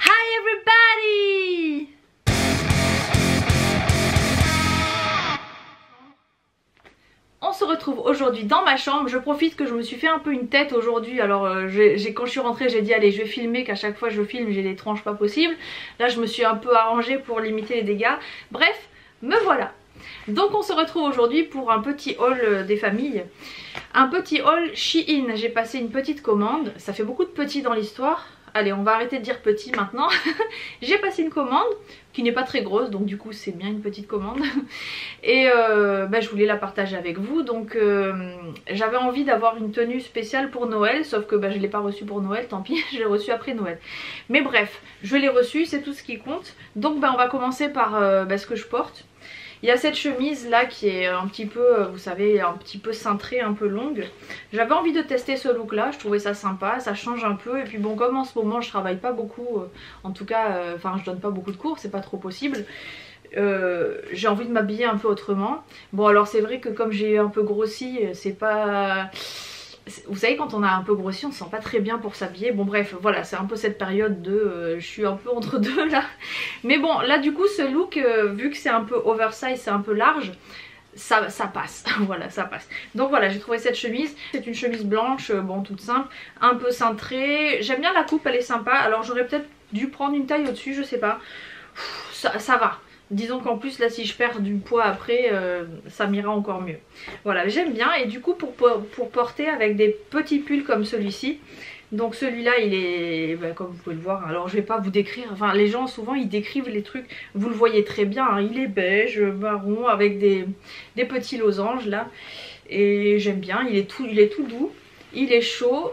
Hi everybody! On se retrouve aujourd'hui dans ma chambre. Je profite que je me suis fait un peu une tête aujourd'hui. Alors quand je suis rentrée, j'ai dit allez, je vais filmer, qu'à chaque fois je filme j'ai des tranches pas possibles. Là je me suis un peu arrangée pour limiter les dégâts. Bref, me voilà. Donc on se retrouve aujourd'hui pour un petit haul des familles. Un petit haul Shein. J'ai passé une petite commande. Ça fait beaucoup de petits dans l'histoire. Allez, on va arrêter de dire petit maintenant. J'ai passé une commande qui n'est pas très grosse, donc du coup c'est bien une petite commande. Et je voulais la partager avec vous. Donc j'avais envie d'avoir une tenue spéciale pour Noël, sauf que je ne l'ai pas reçue pour Noël, tant pis, je l'ai reçue après Noël. Mais bref, je l'ai reçue, c'est tout ce qui compte. Donc on va commencer par ce que je porte. Il y a cette chemise là qui est un petit peu, vous savez, un petit peu cintrée, un peu longue. J'avais envie de tester ce look là, je trouvais ça sympa, ça change un peu. Et puis bon, comme en ce moment je travaille pas beaucoup, en tout cas, je donne pas beaucoup de cours, c'est pas trop possible. J'ai envie de m'habiller un peu autrement. Bon alors c'est vrai que comme j'ai un peu grossi, c'est pas... Vous savez, quand on a un peu grossi, on se sent pas très bien pour s'habiller. Bon bref, voilà, c'est un peu cette période de je suis un peu entre deux là. Mais bon, là du coup ce look, vu que c'est un peu oversize, c'est un peu large, ça passe. Voilà, ça passe. Donc voilà, j'ai trouvé cette chemise. C'est une chemise blanche, bon toute simple, un peu cintrée. J'aime bien la coupe, elle est sympa. Alors j'aurais peut-être dû prendre une taille au-dessus, je sais pas. Ça va. Disons qu'en plus là si je perds du poids après ça m'ira encore mieux. Voilà, j'aime bien. Et du coup pour porter avec des petits pulls comme celui-ci. Donc celui-là il est comme vous pouvez le voir. Alors je vais pas vous décrire, enfin les gens souvent ils décrivent les trucs. Vous le voyez très bien hein. Il est beige, marron avec des petits losanges là. Et j'aime bien, il est tout doux. Il est chaud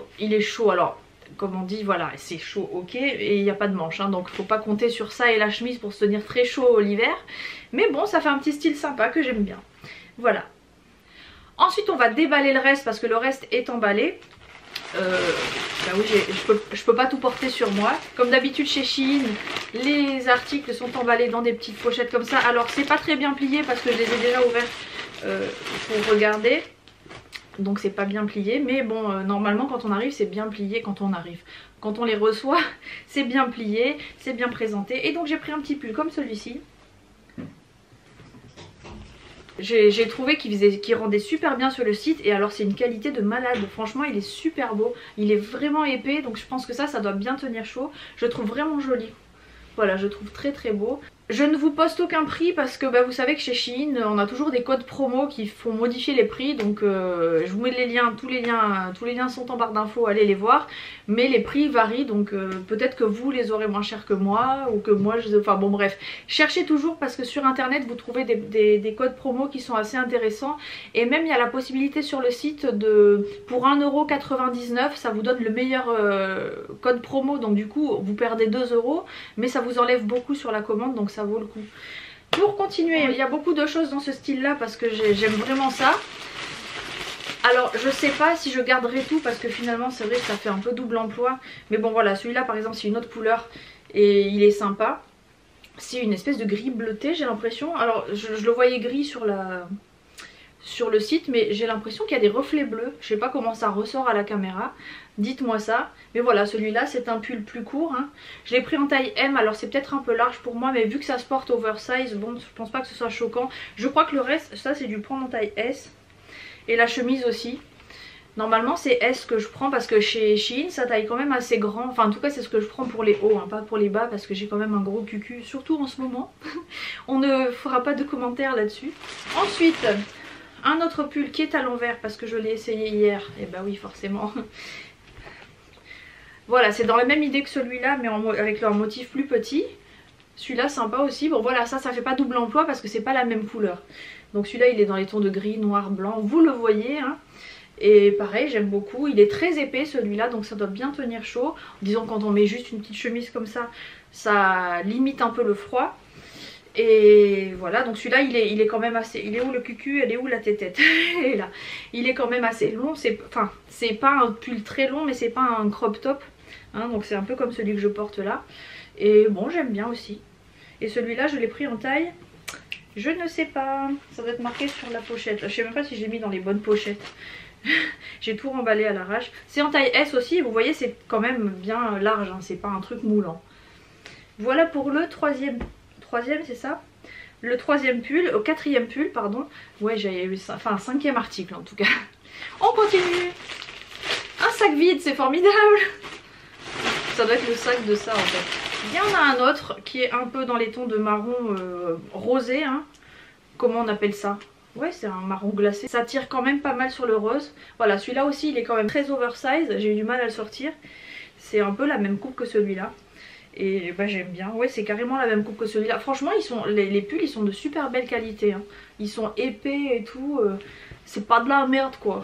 alors. Comme on dit, voilà, c'est chaud, ok, et il n'y a pas de manche, hein, donc faut pas compter sur ça et la chemise pour se tenir très chaud l'hiver. Mais bon, ça fait un petit style sympa que j'aime bien. Voilà. Ensuite, on va déballer le reste parce que le reste est emballé. Oui, je peux pas tout porter sur moi. Comme d'habitude chez Shein, les articles sont emballés dans des petites pochettes comme ça. Alors, c'est pas très bien plié parce que je les ai déjà ouverts pour regarder. Donc c'est pas bien plié, mais bon normalement quand on arrive c'est bien plié quand on arrive. Quand on les reçoit c'est bien plié, c'est bien présenté. Et donc j'ai pris un petit pull comme celui-ci. J'ai trouvé qu'il rendait super bien sur le site. Et alors c'est une qualité de malade, franchement il est super beau. Il est vraiment épais, donc je pense que ça doit bien tenir chaud. Je le trouve vraiment joli. Voilà, je trouve très très beau. Je ne vous poste aucun prix parce que vous savez que chez Shein on a toujours des codes promo qui font modifier les prix. Donc je vous mets les liens, tous les liens sont en barre d'infos, allez les voir. Mais les prix varient, donc peut-être que vous les aurez moins chers que moi ou que moi enfin bon bref. Cherchez toujours parce que sur internet vous trouvez des codes promo qui sont assez intéressants. Et même il y a la possibilité sur le site pour 1,99 € ça vous donne le meilleur code promo. Donc du coup vous perdez 2 € mais ça vous enlève beaucoup sur la commande, donc ça vaut le coup. Pour continuer, il y a beaucoup de choses dans ce style là parce que j'aime vraiment ça. Alors je sais pas si je garderai tout parce que finalement c'est vrai que ça fait un peu double emploi. Mais bon voilà, celui-là par exemple c'est une autre couleur et il est sympa. C'est une espèce de gris bleuté j'ai l'impression. Alors je le voyais gris sur le site, mais j'ai l'impression qu'il y a des reflets bleus. Je sais pas comment ça ressort à la caméra, dites-moi ça. Mais voilà, celui-là c'est un pull plus court hein. Je l'ai pris en taille M, alors c'est peut-être un peu large pour moi, mais vu que ça se porte oversize, bon je pense pas que ce soit choquant. Je crois que le reste, ça c'est dû prendre en taille S. Et la chemise aussi. Normalement c'est S que je prends parce que chez Shein ça taille quand même assez grand. Enfin en tout cas c'est ce que je prends pour les hauts, hein, pas pour les bas parce que j'ai quand même un gros cucu, surtout en ce moment. On ne fera pas de commentaires là-dessus. Ensuite... un autre pull qui est à l'envers parce que je l'ai essayé hier. Et bah oui forcément. Voilà, c'est dans la même idée que celui-là mais avec leur motif plus petit. Celui-là sympa aussi. Bon voilà, ça fait pas double emploi parce que c'est pas la même couleur. Donc celui-là il est dans les tons de gris, noir, blanc. Vous le voyez hein. Et pareil j'aime beaucoup. Il est très épais celui-là donc ça doit bien tenir chaud. Disons quand on met juste une petite chemise comme ça limite un peu le froid. Et voilà, donc celui-là il est quand même assez... Il est où le cucu? Elle est où la tétette? Elle est là. Il est quand même assez long. Enfin, c'est pas un pull très long mais c'est pas un crop top hein, donc c'est un peu comme celui que je porte là. Et bon j'aime bien aussi. Et celui-là je l'ai pris en taille... je ne sais pas. Ça doit être marqué sur la pochette. Je sais même pas si j'ai mis dans les bonnes pochettes. J'ai tout remballé à l'arrache. C'est en taille S aussi. Vous voyez c'est quand même bien large hein, c'est pas un truc moulant. Voilà pour le troisième c'est ça? Le troisième pull, au quatrième pull pardon. Ouais j'ai eu ça, enfin un cinquième article en tout cas. On continue. Un sac vide, c'est formidable. Ça doit être le sac de ça en fait. Il y en a un autre qui est un peu dans les tons de marron rosé hein. Comment on appelle ça? Ouais c'est un marron glacé. Ça tire quand même pas mal sur le rose. Voilà celui-là aussi il est quand même très oversize. J'ai eu du mal à le sortir. C'est un peu la même coupe que celui-là. Et bah j'aime bien, ouais c'est carrément la même coupe que celui-là. Franchement ils sont, les pulls ils sont de super belle qualité hein. Ils sont épais et tout, c'est pas de la merde quoi.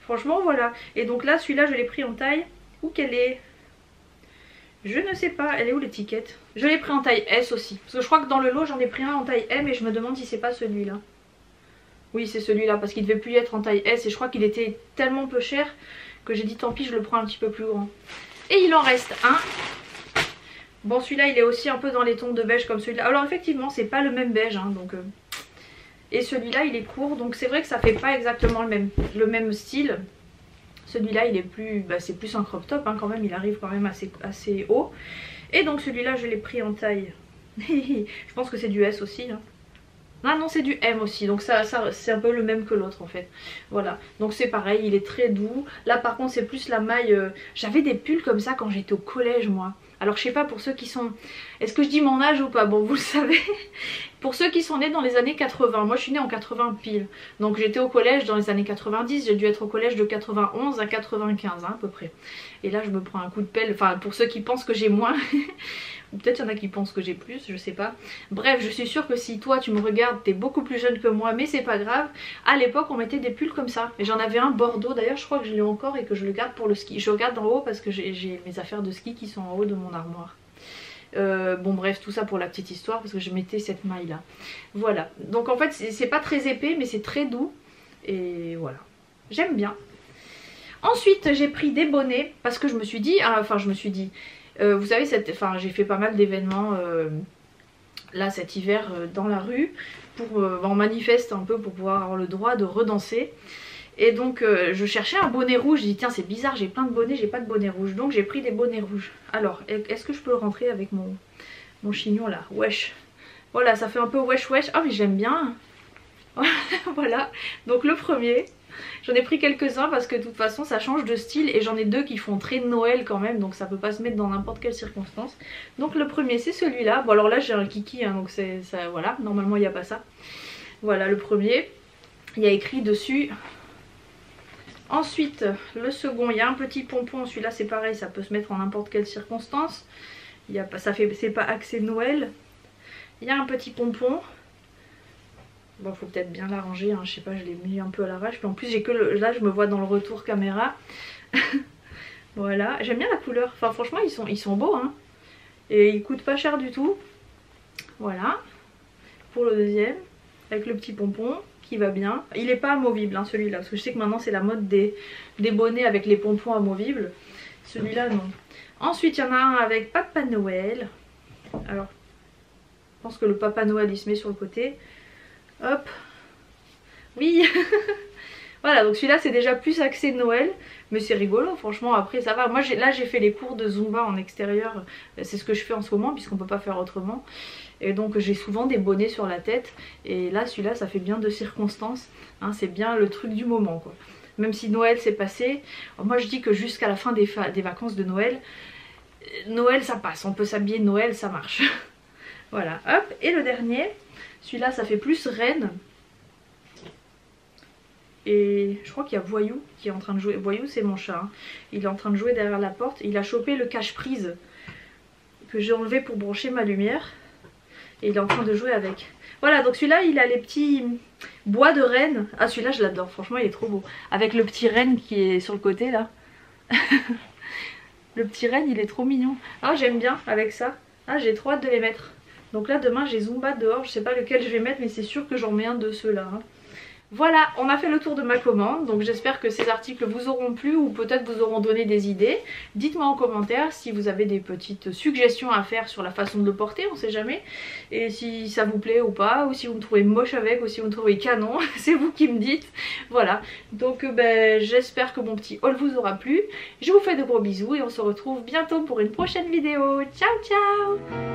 Franchement voilà. Et donc là celui-là je l'ai pris en taille, où qu'elle est? Je ne sais pas, elle est où l'étiquette? Je l'ai pris en taille S aussi. Parce que je crois que dans le lot j'en ai pris un en taille M et je me demande si c'est pas celui-là. Oui c'est celui-là parce qu'il devait plus être en taille S et je crois qu'il était tellement peu cher que j'ai dit tant pis je le prends un petit peu plus grand. Et il en reste un. Bon celui-là il est aussi un peu dans les tons de beige comme celui-là. Alors effectivement c'est pas le même beige hein, donc et celui-là il est court donc c'est vrai que ça fait pas exactement le même style. Celui-là il est plus, bah, c'est plus un crop top hein, quand même, il arrive quand même assez haut. Et donc celui-là je l'ai pris en taille. Je pense que c'est du S aussi hein. Ah non c'est du M aussi donc ça c'est un peu le même que l'autre en fait. Voilà donc c'est pareil il est très doux. Là par contre c'est plus la maille, j'avais des pulls comme ça quand j'étais au collège moi. Alors je sais pas pour ceux qui sont... Est-ce que je dis mon âge ou pas? Bon vous le savez. Pour ceux qui sont nés dans les années 80. Moi je suis née en 80 pile. Donc j'étais au collège dans les années 90. J'ai dû être au collège de 91 à 95 hein, à peu près. Et là je me prends un coup de pelle. Enfin pour ceux qui pensent que j'ai moins. Ou peut-être il y en a qui pensent que j'ai plus, je sais pas. Bref, je suis sûre que si toi tu me regardes, t'es beaucoup plus jeune que moi, mais c'est pas grave. À l'époque, on mettait des pulls comme ça. Et j'en avais un bordeaux, d'ailleurs je crois que je l'ai encore et que je le garde pour le ski. Je regarde en haut parce que j'ai mes affaires de ski qui sont en haut de mon armoire. Bon bref, tout ça pour la petite histoire parce que je mettais cette maille là. Voilà, donc en fait c'est pas très épais mais c'est très doux. Et voilà, j'aime bien. Ensuite j'ai pris des bonnets parce que je me suis dit, enfin je me suis dit... vous savez, j'ai fait pas mal d'événements là cet hiver dans la rue pour on manifeste un peu pour pouvoir avoir le droit de redanser. Et donc je cherchais un bonnet rouge, je dis tiens c'est bizarre j'ai plein de bonnets, j'ai pas de bonnet rouge. Donc j'ai pris des bonnets rouges. Alors est-ce que je peux le rentrer avec mon chignon là? Wesh. Voilà ça fait un peu wesh wesh. Ah mais j'aime bien. Voilà donc le premier. J'en ai pris quelques-uns parce que de toute façon ça change de style et j'en ai deux qui font très Noël quand même donc ça peut pas se mettre dans n'importe quelle circonstance. Donc le premier c'est celui-là. Bon alors là j'ai un kiki hein, donc c'est ça, voilà, normalement il n'y a pas ça. Voilà le premier. Il y a écrit dessus. Ensuite le second il y a un petit pompon, celui-là c'est pareil ça peut se mettre en n'importe quelle circonstance. Il y a pas, c'est pas axé Noël. Il y a un petit pompon. Bon faut peut-être bien l'arranger hein, je sais pas je l'ai mis un peu à l'arrache. Puis en plus j'ai que là je me vois dans le retour caméra. Voilà j'aime bien la couleur, enfin franchement ils sont beaux hein. Et ils coûtent pas cher du tout. Voilà pour le deuxième avec le petit pompon qui va bien. Il est pas amovible hein, celui-là parce que je sais que maintenant c'est la mode des bonnets avec les pompons amovibles. Celui-là non. Ensuite il y en a un avec Papa Noël. Alors je pense que le Papa Noël il se met sur le côté. Hop. Oui. Voilà donc celui-là c'est déjà plus axé Noël. Mais c'est rigolo franchement après ça va. Moi là j'ai fait les cours de Zumba en extérieur. C'est ce que je fais en ce moment puisqu'on peut pas faire autrement. Et donc j'ai souvent des bonnets sur la tête. Et là celui-là ça fait bien de circonstances hein, c'est bien le truc du moment quoi. Même si Noël s'est passé. Moi je dis que jusqu'à la fin des vacances de Noël, Noël ça passe. On peut s'habiller Noël ça marche. Voilà hop. Et le dernier, celui-là ça fait plus reine. Et je crois qu'il y a Voyou qui est en train de jouer. Voyou c'est mon chat hein. Il est en train de jouer derrière la porte. Il a chopé le cache-prise que j'ai enlevé pour brancher ma lumière. Et il est en train de jouer avec. Voilà donc celui-là il a les petits bois de renne. Ah celui-là je l'adore franchement il est trop beau. Avec le petit renne qui est sur le côté là. Le petit renne il est trop mignon. Ah j'aime bien avec ça. Ah j'ai trop hâte de les mettre. Donc là demain j'ai Zumba dehors. Je sais pas lequel je vais mettre mais c'est sûr que j'en mets un de ceux-là hein. Voilà, on a fait le tour de ma commande, donc j'espère que ces articles vous auront plu ou peut-être vous auront donné des idées. Dites-moi en commentaire si vous avez des petites suggestions à faire sur la façon de le porter, on sait jamais. Et si ça vous plaît ou pas, ou si vous me trouvez moche avec, ou si vous me trouvez canon, c'est vous qui me dites. Voilà, donc j'espère que mon petit haul vous aura plu. Je vous fais de gros bisous et on se retrouve bientôt pour une prochaine vidéo. Ciao ciao!